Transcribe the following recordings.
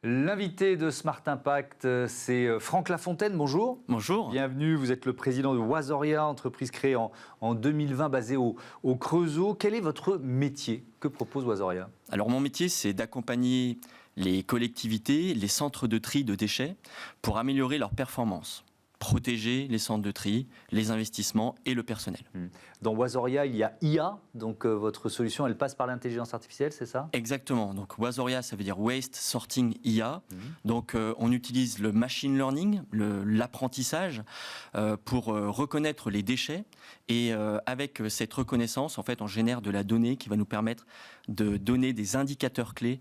L'invité de Smart Impact, c'est Franck Lafontaine. Bonjour. Bonjour. Bienvenue, vous êtes le président de Wasoria, entreprise créée en 2020 basée au Creusot. Quel est votre métier? Que propose Wasoria? Alors mon métier, c'est d'accompagner les collectivités, les centres de tri de déchets pour améliorer leur performance. Protéger les centres de tri, les investissements et le personnel. Dans Wasoria, il y a IA, donc votre solution, elle passe par l'intelligence artificielle, c'est ça? Exactement. Donc Wasoria, ça veut dire Waste Sorting IA. Donc on utilise le machine learning, l'apprentissage, pour reconnaître les déchets. Et avec cette reconnaissance, en fait, on génère de la donnée qui va nous permettre de donner des indicateurs clés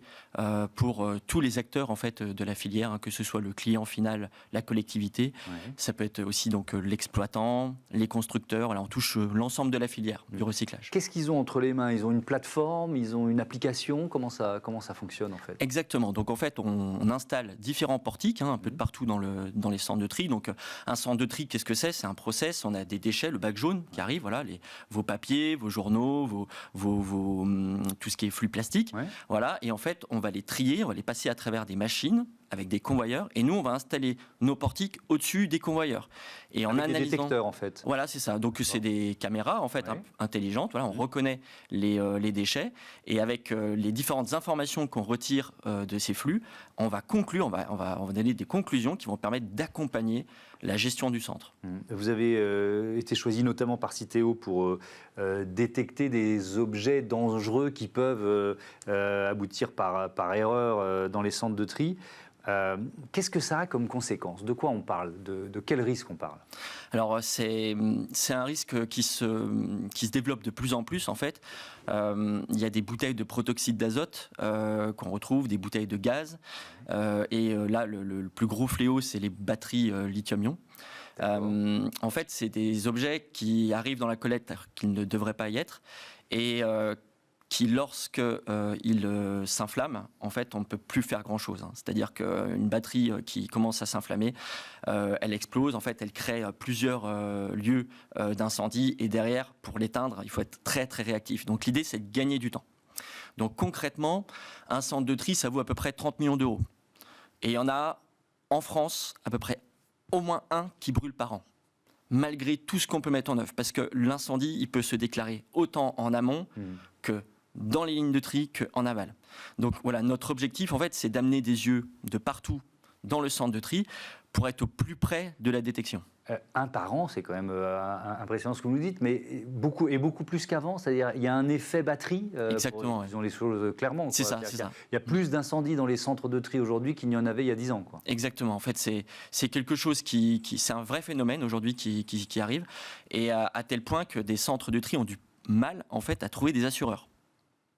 pour tous les acteurs en fait de la filière, hein, que ce soit le client final, la collectivité. Ça peut être aussi donc l'exploitant, les constructeurs. Là, on touche l'ensemble de la filière du recyclage. Qu'est-ce qu'ils ont entre les mains? Ils ont une plateforme, ils ont une application. Comment ça fonctionne en fait? Exactement. Donc en fait, on installe différents portiques, hein, un peu de partout dans les centres de tri. Donc un centre de tri, qu'est-ce que c'est? C'est un process. On a des déchets, le bac jaune qui arrive, voilà, vos papiers, vos journaux, tout ce qui est flux plastique. Voilà. Et en fait, on va les trier, on va les passer à travers des machines avec des convoyeurs, et nous on va installer nos portiques au-dessus des convoyeurs. Et en analysant, des détecteurs en fait. Voilà, c'est ça. Donc c'est des caméras en fait intelligentes. Voilà, on reconnaît les déchets, et avec les différentes informations qu'on retire de ces flux, on va conclure, on va donner des conclusions qui vont permettre d'accompagner la gestion du centre. Vous avez été choisi notamment par Citeo pour détecter des objets dangereux qui peuvent aboutir par erreur dans les centres de tri. Qu'est-ce que ça a comme conséquence? De quoi on parle? De quel risque on parle? Alors c'est un risque qui se développe de plus en plus en fait. Il y a des bouteilles de protoxyde d'azote qu'on retrouve, des bouteilles de gaz. Et là, le plus gros fléau, c'est les batteries lithium-ion. En fait, c'est des objets qui arrivent dans la collecte qu'ils ne devraient pas y être. Et qui, lorsque il s'inflamme, en fait, on ne peut plus faire grand-chose. Hein. C'est-à-dire qu'une batterie qui commence à s'inflammer, elle explose. En fait, elle crée plusieurs lieux d'incendie. Et derrière, pour l'éteindre, il faut être très, très réactif. Donc, l'idée, c'est de gagner du temps. Donc, concrètement, un centre de tri, ça vaut à peu près 30 millions d'euros. Et il y en a, en France, à peu près au moins un qui brûle par an, malgré tout ce qu'on peut mettre en œuvre. Parce que l'incendie, il peut se déclarer autant en amont que dans les lignes de tri qu'en aval. Donc voilà, notre objectif, en fait, c'est d'amener des yeux de partout dans le centre de tri pour être au plus près de la détection. Un par an, c'est quand même impressionnant ce que vous nous dites, mais beaucoup plus qu'avant. C'est-à-dire, il y a un effet batterie. Exactement. Disons les choses clairement. C'est ça. Il y a plus d'incendies dans les centres de tri aujourd'hui qu'il n'y en avait il y a 10 ans. Quoi. Exactement. En fait, c'est quelque chose c'est un vrai phénomène aujourd'hui qui arrive, et à tel point que des centres de tri ont du mal, en fait, à trouver des assureurs.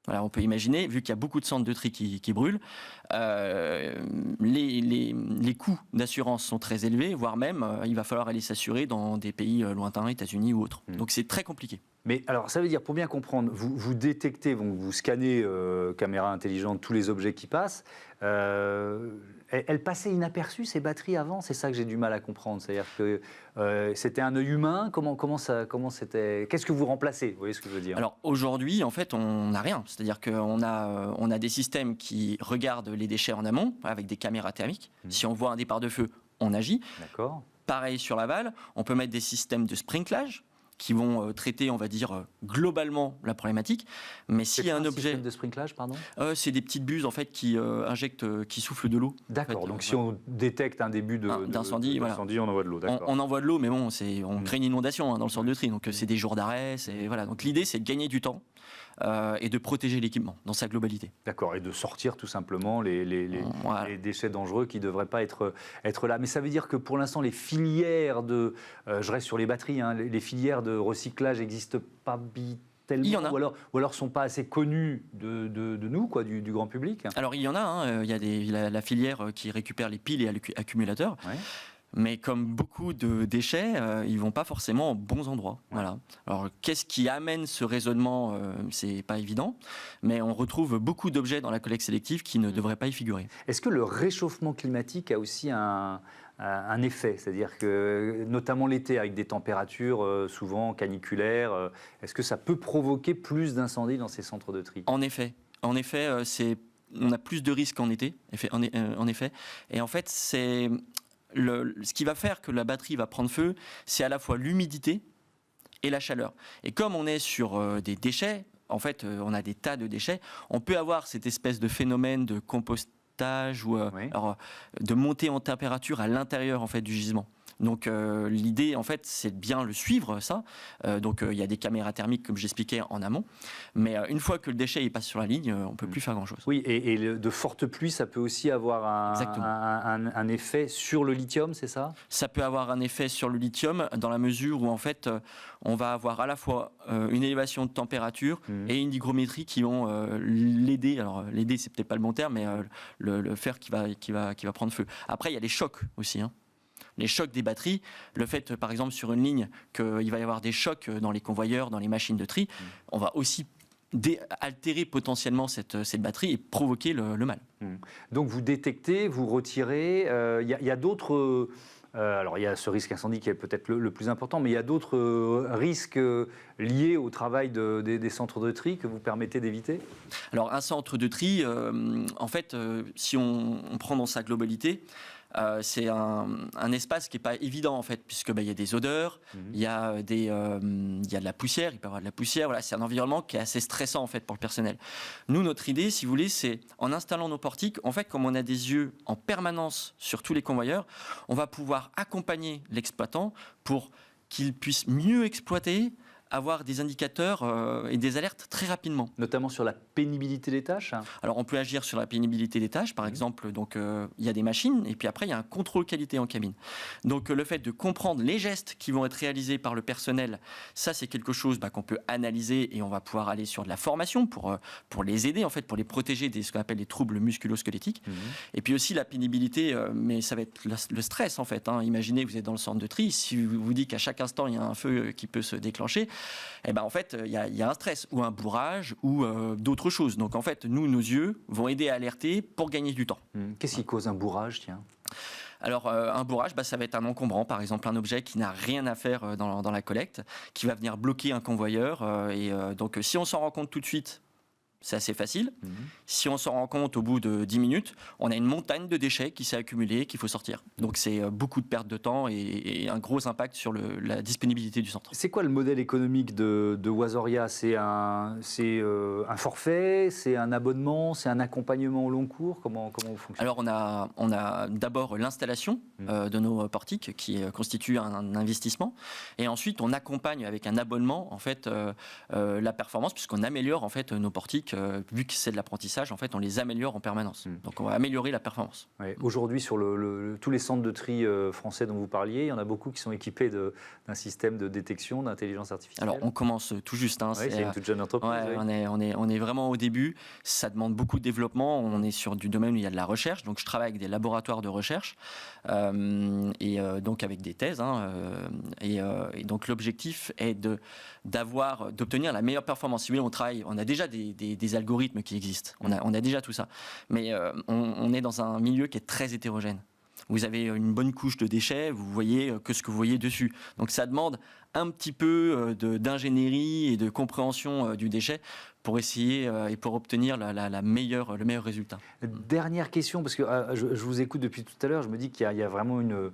Voilà, on peut imaginer, vu qu'il y a beaucoup de centres de tri qui brûlent, les coûts d'assurance sont très élevés, voire même, il va falloir aller s'assurer dans des pays lointains, États-Unis ou autres. Donc c'est très compliqué. Mais alors, ça veut dire, pour bien comprendre, vous détectez, vous scannez, caméra intelligente, tous les objets qui passent. Elles passaient inaperçues, ces batteries, avant? C'est ça que j'ai du mal à comprendre. C'est-à-dire que c'était un œil humain. Comment c'était? Qu'est-ce que vous remplacez? Vous voyez ce que je veux dire? Alors, aujourd'hui, en fait, on n'a rien. C'est-à-dire qu'on a des systèmes qui regardent les déchets en amont, avec des caméras thermiques. Si on voit un départ de feu, on agit. D'accord. Pareil sur l'aval, on peut mettre des systèmes de sprinklage qui vont traiter, on va dire, globalement la problématique. Mais s'il y a un objet... système de sprinklage, pardon? C'est des petites buses, en fait, qui injectent, qui soufflent de l'eau. D'accord, en fait, donc si on détecte un début d'incendie, voilà. On envoie de l'eau, d'accord. On envoie de l'eau, mais bon, on crée une inondation dans le centre de tri, donc c'est des jours d'arrêt, voilà. Donc l'idée, c'est de gagner du temps et de protéger l'équipement dans sa globalité. D'accord, et de sortir tout simplement les déchets dangereux qui ne devraient pas être là. Mais ça veut dire que pour l'instant, les filières je reste sur les batteries, hein, les filières de recyclage n'existent pas tellement, il y en a. ou alors sont pas assez connus de nous, quoi, du grand public. Alors il y en a, hein, il y a la filière qui récupère les piles et accumulateurs. Ouais. Mais comme beaucoup de déchets, ils vont pas forcément aux bons endroits. Voilà. Alors, qu'est-ce qui amène ce raisonnement? C'est pas évident, mais on retrouve beaucoup d'objets dans la collecte sélective qui ne devraient pas y figurer. Est-ce que le réchauffement climatique a aussi un effet? C'est-à-dire que, notamment l'été, avec des températures souvent caniculaires, est-ce que ça peut provoquer plus d'incendies dans ces centres de tri? En effet, c'est on a plus de risques en été, en effet. Et en fait, ce qui va faire que la batterie va prendre feu, c'est à la fois l'humidité et la chaleur. Et comme on est sur des déchets, en fait, on a des tas de déchets, on peut avoir cette espèce de phénomène de compostage ou de montée en température à l'intérieur en fait, du gisement. Donc l'idée, en fait, c'est de bien le suivre, ça. Donc il y a des caméras thermiques, comme j'expliquais, en amont. Mais une fois que le déchet il passe sur la ligne, on ne peut plus faire grand-chose. Oui, et de fortes pluies, ça peut aussi avoir un effet sur le lithium, c'est ça? Ça peut avoir un effet sur le lithium, dans la mesure où, en fait, on va avoir à la fois une élévation de température et une hygrométrie qui vont l'aider. Alors l'aider, c'est peut-être pas le bon terme, mais le faire qui va prendre feu. Après, il y a les chocs aussi, hein. Les chocs des batteries, le fait par exemple sur une ligne qu'il va y avoir des chocs dans les convoyeurs, dans les machines de tri, on va aussi altérer potentiellement cette batterie et provoquer le mal. Donc vous détectez, vous retirez, il y a d'autres... alors il y a ce risque incendie qui est peut-être le plus important, mais il y a d'autres risques liés au travail des centres de tri que vous permettez d'éviter? Alors un centre de tri, en fait, si on prend dans sa globalité, c'est un espace qui n'est pas évident en fait, puisque il y a des odeurs, il y a de la poussière, il peut y avoir de la poussière. Voilà, c'est un environnement qui est assez stressant en fait pour le personnel. Nous, notre idée, si vous voulez, c'est en installant nos portiques, en fait, comme on a des yeux en permanence sur tous les convoyeurs, on va pouvoir accompagner l'exploitant pour qu'il puisse mieux exploiter, avoir des indicateurs et des alertes très rapidement. Notamment sur la pénibilité des tâches? Alors on peut agir sur la pénibilité des tâches, par exemple, donc il y a des machines et puis après il y a un contrôle qualité en cabine. Donc le fait de comprendre les gestes qui vont être réalisés par le personnel, ça c'est quelque chose qu'on peut analyser et on va pouvoir aller sur de la formation pour les aider en fait, pour les protéger de ce qu'on appelle les troubles musculo-squelettiques. Et puis aussi la pénibilité, mais ça va être le stress en fait. Imaginez vous êtes dans le centre de tri, si vous dites qu'à chaque instant il y a un feu qui peut se déclencher, eh ben en fait, il y a un stress ou un bourrage ou d'autres choses. Donc en fait, nos yeux vont aider à alerter pour gagner du temps. Qu'est-ce qui cause un bourrage, tiens? Alors un bourrage, ça va être un encombrant, par exemple un objet qui n'a rien à faire dans la collecte, qui va venir bloquer un convoyeur. Donc si on s'en rend compte tout de suite, c'est assez facile. Si on s'en rend compte au bout de 10 minutes, on a une montagne de déchets qui s'est accumulée, qu'il faut sortir. Donc c'est beaucoup de perte de temps et un gros impact sur la disponibilité du centre. C'est quoi le modèle économique de Wasoria? C'est un forfait, c'est un abonnement, c'est un accompagnement au long cours? Comment vous fonctionnez? Alors on a d'abord l'installation de nos portiques qui constitue un investissement, et ensuite on accompagne avec un abonnement en fait la performance, puisqu'on améliore en fait nos portiques. Vu que c'est de l'apprentissage, en fait, on les améliore en permanence. Donc, on va améliorer la performance. Ouais. Aujourd'hui, sur tous les centres de tri français dont vous parliez, il y en a beaucoup qui sont équipés d'un système de détection, d'intelligence artificielle. Alors, on commence tout juste. C'est une toute jeune entreprise. On est vraiment au début. Ça demande beaucoup de développement. On est sur du domaine où il y a de la recherche. Donc, je travaille avec des laboratoires de recherche donc avec des thèses. Et donc, l'objectif est d'obtenir la meilleure performance. Si vous voulez, on a déjà des algorithmes qui existent. On a déjà tout ça. Mais on est dans un milieu qui est très hétérogène. Vous avez une bonne couche de déchets, vous voyez que ce que vous voyez dessus. Donc ça demande un petit peu d'ingénierie et de compréhension du déchet pour essayer et pour obtenir le meilleur résultat. Dernière question, parce que je vous écoute depuis tout à l'heure, je me dis qu'il y a vraiment une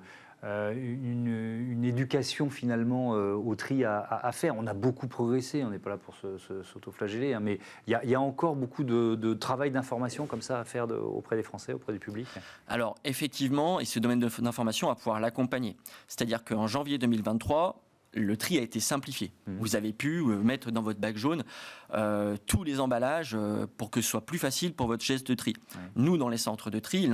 éducation finalement au tri à faire. On a beaucoup progressé, on n'est pas là pour s'autoflageller, mais il y a encore beaucoup de travail d'information comme ça à faire auprès des Français, auprès du public. Alors effectivement, et ce domaine d'information, on va pouvoir l'accompagner. C'est-à-dire qu'en janvier 2023, le tri a été simplifié. Vous avez pu mettre dans votre bac jaune tous les emballages pour que ce soit plus facile pour votre geste de tri. Nous, dans les centres de tri,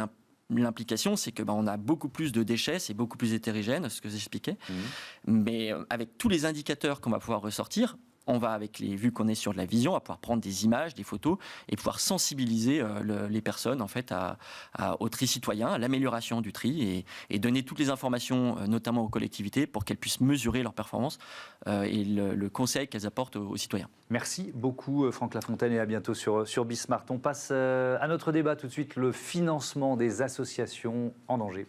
l'implication, c'est que on a beaucoup plus de déchets, c'est beaucoup plus hétérogène, ce que j'expliquais. Mais avec tous les indicateurs qu'on va pouvoir ressortir, on va, vu qu'on est sur de la vision, on va pouvoir prendre des images, des photos et pouvoir sensibiliser les personnes en fait au tri citoyen, à l'amélioration du tri et donner toutes les informations, notamment aux collectivités, pour qu'elles puissent mesurer leur performance et le conseil qu'elles apportent aux citoyens. Merci beaucoup Franck Lafontaine et à bientôt sur Bismart. On passe à notre débat tout de suite, le financement des associations en danger.